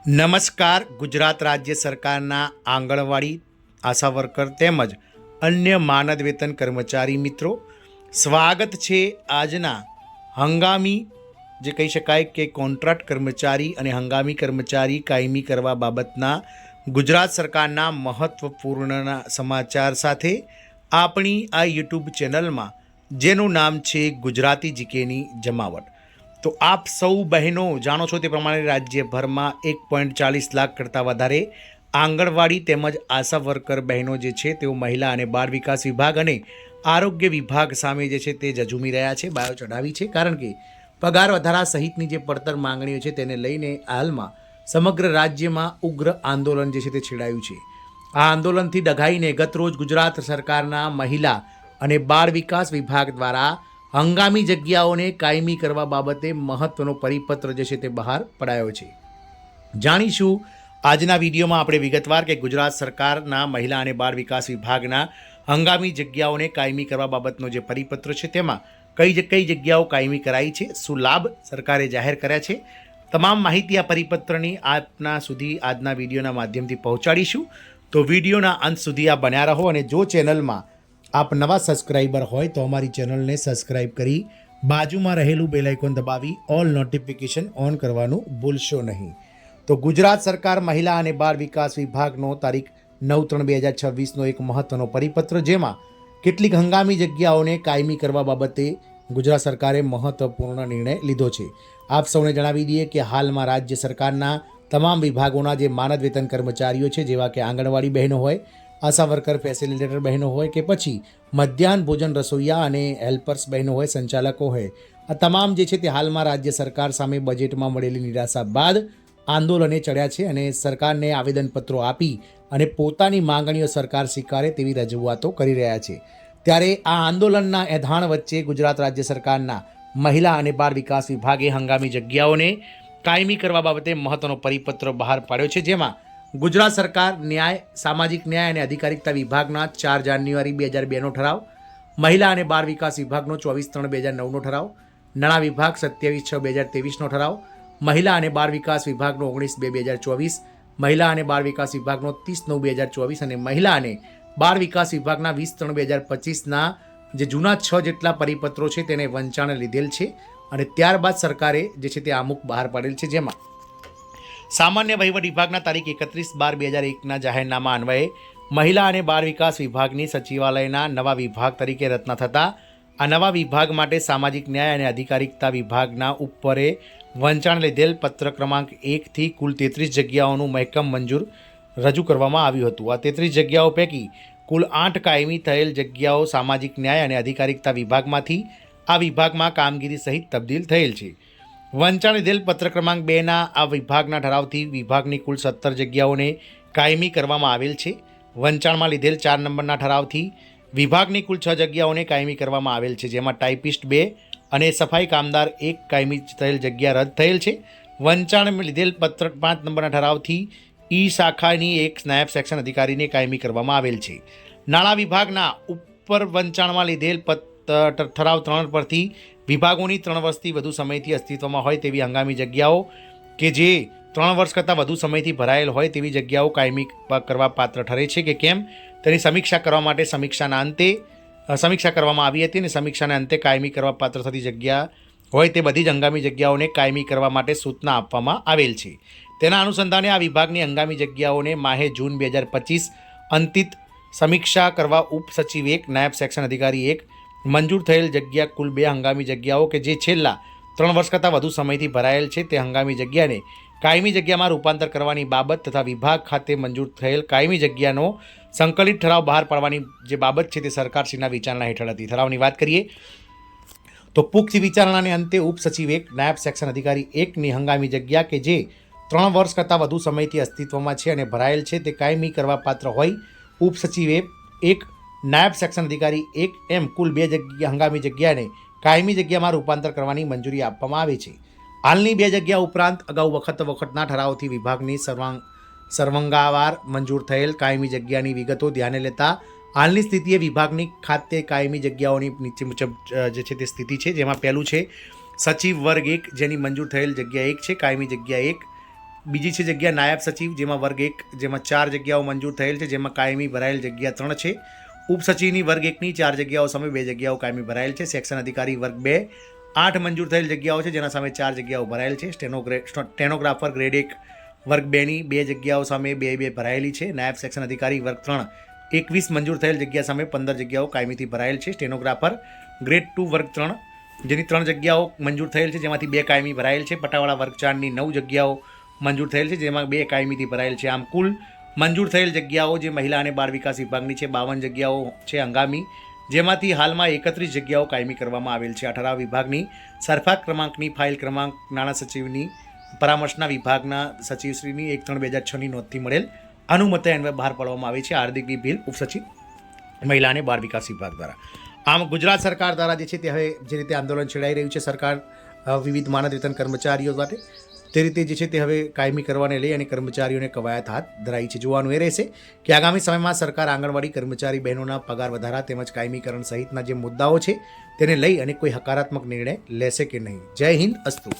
નમસ્કાર. ગુજરાત રાજ્ય સરકારના આંગણવાડી આશા વર્કર તેમજ અન્ય માનદ વેતન કર્મચારી મિત્રો, સ્વાગત છે આજના હંગામી જે કહી શકાય કે કોન્ટ્રાક્ટ કર્મચારી અને હંગામી કર્મચારી કાયમી કરવા બાબતના ગુજરાત સરકારના મહત્વપૂર્ણ સમાચાર સાથે આપણી આ યુટ્યુબ ચેનલમાં, જેનું નામ છે ગુજરાતી જીકેની જમાવટ. તો આપ સૌ બહેનો જાણો છો તે પ્રમાણે રાજ્યભરમાં 1.40 લાખ કરતાં વધારે આંગણવાડી તેમજ આશા વર્કર બહેનો જે છે તેઓ મહિલા અને બાળ વિકાસ વિભાગ અને આરોગ્ય વિભાગ સામે જે છે તે ઝઝૂમી રહ્યા છે, બાયો ચઢાવી છે. કારણ કે પગાર વધારા સહિતની જે પડતર માંગણીઓ છે તેને લઈને હાલમાં સમગ્ર રાજ્યમાં ઉગ્ર આંદોલન જે છે તે છેડાયું છે. આ આંદોલનથી ડઘાઈને ગતરોજ ગુજરાત સરકારના મહિલા અને બાળ વિકાસ વિભાગ દ્વારા હંગામી જગ્યાઓને કાયમી કરવા બાબતે મહત્વનો પરિપત્ર જે છે તે બહાર પડાયો છે. જાણીશું આજના વિડીયોમાં આપણે વિગતવાર કે ગુજરાત સરકારના મહિલા અને બાળ વિકાસ વિભાગના હંગામી જગ્યાઓને કાયમી કરવા બાબતનો જે પરિપત્ર છે તેમાં કઈ જગ્યાઓ કાયમી કરાઈ છે, શું લાભ સરકારે જાહેર કર્યા છે, તમામ માહિતી આ પરિપત્રની આપના સુધી આજના વિડીયોના માધ્યમથી પહોંચાડીશું. તો વિડીયોના અંત સુધી આ બન્યા રહો અને જો ચેનલમાં આપ નવા સબસ્ક્રાઈબર હોય તો અમારી ચેનલને સબસ્ક્રાઈબ કરી બાજુમાં રહેલું બેલ આઇકોન દબાવી ઓલ નોટિફિકેશન ઓન કરવાનું ભૂલશો નહીં. તો ગુજરાત સરકાર મહિલા અને બાળ વિકાસ વિભાગનો તારીખ 9/3/2026નો એક મહત્વનો પરિપત્ર, જેમાં કેટલીક હંગામી જગ્યાઓને કાયમી કરવા બાબતે ગુજરાત સરકારે મહત્વપૂર્ણ નિર્ણય લીધો છે. આપ સૌને જણાવી દઈએ કે હાલમાં રાજ્ય સરકારના તમામ વિભાગોના જે માનદ વેતન કર્મચારીઓ છે, જેવા કે આંગણવાડી બહેનો હોય, આશા વર્કર ફેસિલિટેટર બહેનો હોય કે પછી મધ્યાહન ભોજન રસોઈયા અને હેલ્પર્સ બહેનો હોય, સંચાલકો હોય, આ તમામ જે છે તે હાલમાં રાજ્ય સરકાર સામે બજેટમાં મળેલી નિરાશા બાદ આંદોલને ચડ્યા છે અને સરકારને આવેદનપત્રો આપી અને પોતાની માંગણીઓ સરકાર સ્વીકારે તેવી રજૂઆતો કરી રહ્યા છે. ત્યારે આ આંદોલનના એધાણ વચ્ચે ગુજરાત રાજ્ય સરકારના મહિલા અને બાળ વિકાસ વિભાગે હંગામી જગ્યાઓને કાયમી કરવા બાબતે મહત્વનો પરિપત્ર બહાર પાડ્યો છે, જેમાં ગુજરાત સરકાર ન્યાય, સામાજિક ન્યાય અને અધિકારિકતા વિભાગના 4 જાન્યુઆરી 2002નો ઠરાવ, મહિલા અને બાળ વિકાસ વિભાગનો 24/3/2009નો ઠરાવ, નાણાં વિભાગ 27/6/2023નો ઠરાવ, મહિલા અને બાળ વિકાસ વિભાગનો 19/2/2024, મહિલા અને બાળ વિકાસ વિભાગનો 30/9/2024 અને મહિલા અને બાળ વિકાસ વિભાગના 20/3/2025ના જે જૂના 6 જેટલા પરિપત્રો છે તેને વંચાણે લીધેલ છે. અને ત્યારબાદ સરકારે જે છે તે આમુખ બહાર પાડેલ છે, જેમાં સામાન્ય વહીવટ વિભાગના તારીખ 31/12/2001ના જાહેરનામા અન્વયે મહિલા અને બાળ વિકાસ વિભાગની સચિવાલયના નવા વિભાગ તરીકે રચના થતા આ નવા વિભાગ માટે સામાજિક ન્યાય અને અધિકારિકતા વિભાગના ઉપરે વંચાણ લીધેલ પત્ર ક્રમાંક 1થી કુલ 33 જગ્યાઓનું મહેકમ મંજૂર રજૂ કરવામાં આવ્યું હતું. આ 33 જગ્યાઓ પૈકી કુલ 8 કાયમી થયેલ જગ્યાઓ સામાજિક ન્યાય અને અધિકારિકતા વિભાગમાંથી આ વિભાગમાં કામગીરી સહિત તબદીલ થયેલ છે. વંચાણ લીધેલ પત્ર ક્રમાંક 2ના આ વિભાગના ઠરાવથી વિભાગની કુલ 17 જગ્યાઓને કાયમી કરવામાં આવેલ છે. વંચાણમાં લીધેલ 4 નંબરના ઠરાવથી વિભાગની કુલ 6 જગ્યાઓને કાયમી કરવામાં આવેલ છે, જેમાં ટાઈપિસ્ટ 2 અને સફાઈ કામદાર 1 કાયમી થયેલ જગ્યા રદ થયેલ છે. વંચાણમાં લીધેલ પત્ર 5 નંબરના ઠરાવથી ઈ શાખાની 1 નાયબ સેક્શન અધિકારીને કાયમી કરવામાં આવેલ છે. નાણાં વિભાગના ઉપર વંચાણમાં લીધેલ ઠરાવ 3 પરથી વિભાગોની 3 વર્ષથી વધુ સમયથી અસ્તિત્વમાં હોય તેવી હંગામી જગ્યાઓ કે જે 3 વર્ષ કરતાં વધુ સમયથી ભરાયેલ હોય તેવી જગ્યાઓ કાયમી કરવા પાત્ર ઠરે છે કે કેમ તેની સમીક્ષા કરવા માટે સમીક્ષા કરવામાં આવી હતી અને સમીક્ષાના અંતે કાયમી કરવા પાત્ર થતી જગ્યા હોય તે બધી જ હંગામી જગ્યાઓને કાયમી કરવા માટે સૂચના આપવામાં આવેલ છે. તેના અનુસંધાને આ વિભાગની હંગામી જગ્યાઓને માહે જૂન 2025 અંતિત સમીક્ષા કરવા ઉપસચિવ 1, નાયબ સેક્શન અધિકારી 1, મંજૂર થયેલ જગ્યા કુલ 2 હંગામી જગ્યાઓ કે જે છેલ્લા 3 વર્ષ કરતાં વધુ સમયથી ભરાયેલ છે તે હંગામી જગ્યાને કાયમી જગ્યામાં રૂપાંતર કરવાની બાબત તથા વિભાગ ખાતે મંજૂર થયેલ કાયમી જગ્યાનો સંકલિત ઠરાવ બહાર પાડવાની જે બાબત છે તે સરકારશ્રીના વિચારણા હેઠળ હતી. ઠરાવની વાત કરીએ તો પુખ્ત વિચારણાને અંતે ઉપસચિવ 1, નાયબ સેક્શન અધિકારી 1ની હંગામી જગ્યા કે જે 3 વર્ષ કરતાં વધુ સમયથી અસ્તિત્વમાં છે અને ભરાયેલ છે તે કાયમી કરવા પાત્ર હોય ઉપસચિવ 1, નાયબ સેક્શન અધિકારી 1 એમ કુલ 2 હંગામી જગ્યાને કાયમી જગ્યામાં રૂપાંતર કરવાની મંજૂરી આપવામાં આવે છે. હાલની 2 જગ્યા ઉપરાંત અગાઉ વખતના ઠરાવથી વિભાગની સર્વાંગાવાર મંજૂર થયેલ કાયમી જગ્યાની વિગતો ધ્યાને લેતા હાલની સ્થિતિએ વિભાગની ખાતે કાયમી જગ્યાઓની નીચે મુજબ જે છે તે સ્થિતિ છે, જેમાં પહેલું છે સચિવ વર્ગ 1 જેની મંજૂર થયેલ જગ્યા 1 છે, કાયમી જગ્યા 1 બીજી છે જગ્યા નાયબ સચિવ, જેમાં વર્ગ 1, જેમાં 4 જગ્યાઓ મંજૂર થયેલ છે, જેમાં કાયમી ભરાયેલ જગ્યા 3 છે. ઉપસચિવની વર્ગ 1ની 4 જગ્યાઓ સામે 2 જગ્યાઓ કાયમી ભરાયેલ છે. સેક્શન અધિકારી વર્ગ 2 8 મંજૂર થયેલ જગ્યાઓ છે, જેના સામે 4 જગ્યાઓ ભરાયેલ છે. સ્ટેનોગ્રાફર ગ્રેડ 1 વર્ગ 2ની 2 જગ્યાઓ સામે 2 ભરાયેલી છે. નાયબ સેક્શન અધિકારી વર્ગ 3 21 મંજૂર થયેલ જગ્યા સામે 15 જગ્યાઓ કાયમીથી ભરાયેલ છે. સ્ટેનોગ્રાફર ગ્રેડ 2 વર્ગ 3 જેની 3 જગ્યાઓ મંજૂર થયેલ છે, જેમાંથી 2 કાયમી ભરાયેલ છે. પટાવાળા વર્ગ 4ની 9 જગ્યાઓ મંજૂર થયેલ છે, જેમાં 2 કાયમીથી ભરાયેલ છે. આમ કુલ મંજૂર થયેલ જગ્યાઓ જે મહિલા અને બાળ વિકાસ વિભાગની છે 52 જગ્યાઓ છે હંગામી, જેમાંથી હાલમાં 31 જગ્યાઓ કાયમી કરવામાં આવેલ છે. 18 વિભાગની સરફાક ક્રમાંકની ફાઇલ ક્રમાંક નાણાં સચિવની પરામર્શના વિભાગના સચિવશ્રીની 1/3/2006ની નોંધથી મળેલ અનુમતે અન્વયે બહાર પાડવામાં આવી છે. હાર્દિકની ભીલ ઉપસચિવ મહિલા અને બાળ વિકાસ વિભાગ દ્વારા. આમ ગુજરાત સરકાર દ્વારા જે છે તે હવે જે રીતે આંદોલન છેડાઈ રહ્યું છે સરકાર વિવિધ માનદ વેતન કર્મચારીઓ માટે, તે રીતે જે છે તે હવે કાયમી કરવાને લઈ અને કર્મચારીઓને કવાયત હાથ ધરાઈ છે. જોવાનું એ રહેશે કે આગામી સમયમાં સરકાર આંગણવાડી કર્મચારી બહેનોના પગાર વધારા તેમજ કાયમીકરણ સહિતના જે મુદ્દાઓ છે તેને લઈ અને કોઈ હકારાત્મક નિર્ણય લેશે કે નહીં. જય હિન્દ, અસ્તુ.